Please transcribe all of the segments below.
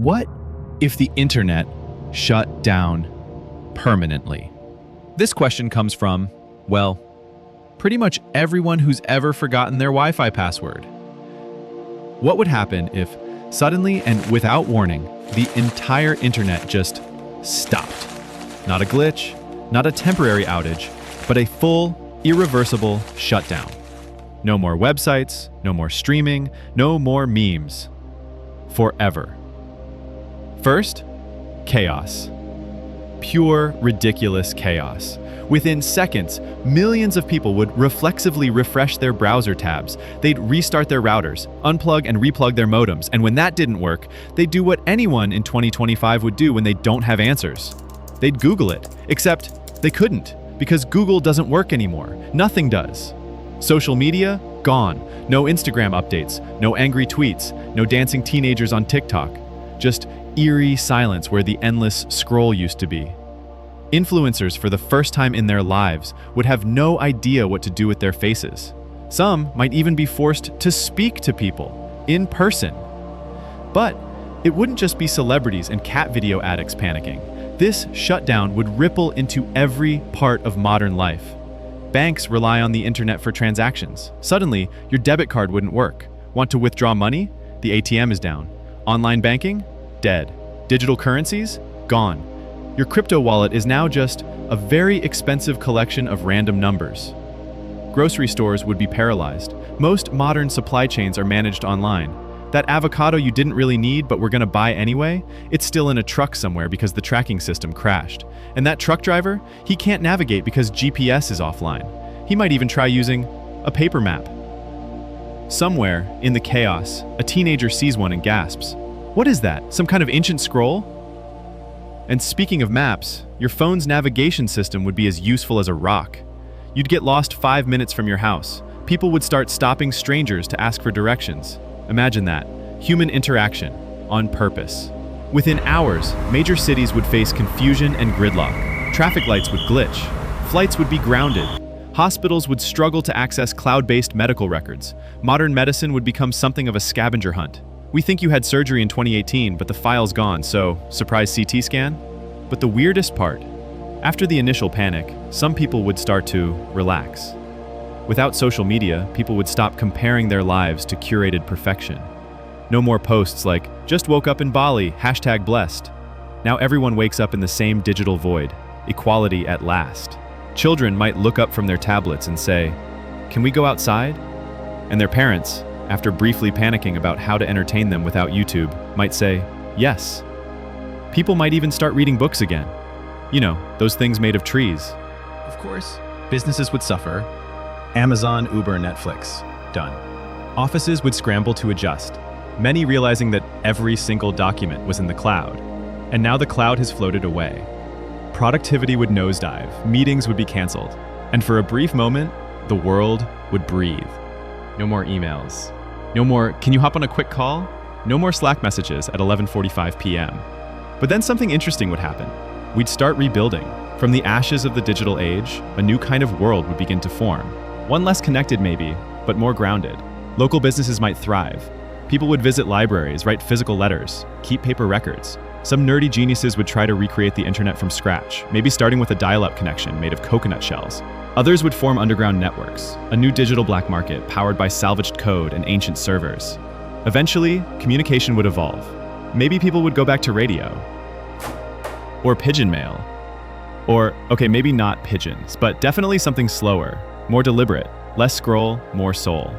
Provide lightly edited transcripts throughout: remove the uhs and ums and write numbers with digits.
What if the internet shut down permanently? This question comes from, well, pretty much everyone who's ever forgotten their Wi-Fi password. What would happen if suddenly and without warning, the entire internet just stopped? Not a glitch, not a temporary outage, but a full, irreversible shutdown. No more websites, no more streaming, no more memes. Forever. First, chaos. Pure, ridiculous chaos. Within seconds, millions of people would reflexively refresh their browser tabs. They'd restart their routers, unplug and replug their modems, and when that didn't work, they'd do what anyone in 2025 would do when they don't have answers. They'd Google it, except they couldn't, because Google doesn't work anymore. Nothing does. Social media? Gone. No Instagram updates, no angry tweets, no dancing teenagers on TikTok. Just eerie silence where the endless scroll used to be. Influencers, for the first time in their lives, would have no idea what to do with their faces. Some might even be forced to speak to people, in person. But it wouldn't just be celebrities and cat video addicts panicking. This shutdown would ripple into every part of modern life. Banks rely on the internet for transactions. Suddenly, your debit card wouldn't work. Want to withdraw money? The ATM is down. Online banking? Dead. Digital currencies? Gone. Your crypto wallet is now just a very expensive collection of random numbers. Grocery stores would be paralyzed. Most modern supply chains are managed online. That avocado you didn't really need but were going to buy anyway, it's still in a truck somewhere because the tracking system crashed. And that truck driver, he can't navigate because GPS is offline. He might even try using a paper map. Somewhere, in the chaos, a teenager sees one and gasps. What is that? Some kind of ancient scroll? And speaking of maps, your phone's navigation system would be as useful as a rock. You'd get lost 5 minutes from your house. People would start stopping strangers to ask for directions. Imagine that. Human interaction, on purpose. Within hours, major cities would face confusion and gridlock. Traffic lights would glitch. Flights would be grounded. Hospitals would struggle to access cloud-based medical records. Modern medicine would become something of a scavenger hunt. We think you had surgery in 2018, but the file's gone, so surprise CT scan? But the weirdest part, after the initial panic, some people would start to relax. Without social media, people would stop comparing their lives to curated perfection. No more posts like, just woke up in Bali, #blessed. Now everyone wakes up in the same digital void, equality at last. Children might look up from their tablets and say, can we go outside? And their parents, after briefly panicking about how to entertain them without YouTube, might say, yes. People might even start reading books again. You know, those things made of trees. Of course, businesses would suffer. Amazon, Uber, Netflix, done. Offices would scramble to adjust, many realizing that every single document was in the cloud. And now the cloud has floated away. Productivity would nosedive, meetings would be canceled, and for a brief moment, the world would breathe. No more emails. No more, can you hop on a quick call? No more Slack messages at 11:45 p.m. But then something interesting would happen. We'd start rebuilding. From the ashes of the digital age, a new kind of world would begin to form. One less connected maybe, but more grounded. Local businesses might thrive. People would visit libraries, write physical letters, keep paper records. Some nerdy geniuses would try to recreate the internet from scratch, maybe starting with a dial-up connection made of coconut shells. Others would form underground networks, a new digital black market powered by salvaged code and ancient servers. Eventually, communication would evolve. Maybe people would go back to radio. Or pigeon mail. Or, okay, maybe not pigeons, but definitely something slower, more deliberate, less scroll, more soul.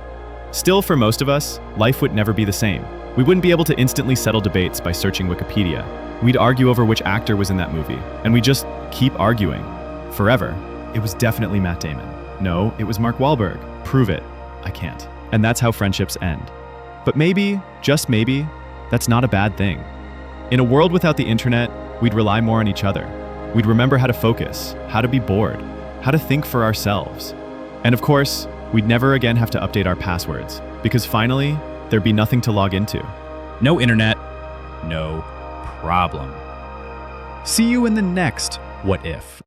Still, for most of us, life would never be the same. We wouldn't be able to instantly settle debates by searching Wikipedia. We'd argue over which actor was in that movie, and we'd just keep arguing. Forever. It was definitely Matt Damon. No, it was Mark Wahlberg. Prove it. I can't. And that's how friendships end. But maybe, just maybe, that's not a bad thing. In a world without the internet, we'd rely more on each other. We'd remember how to focus, how to be bored, how to think for ourselves. And of course, we'd never again have to update our passwords, because finally, there'd be nothing to log into. No internet, no problem. See you in the next What If.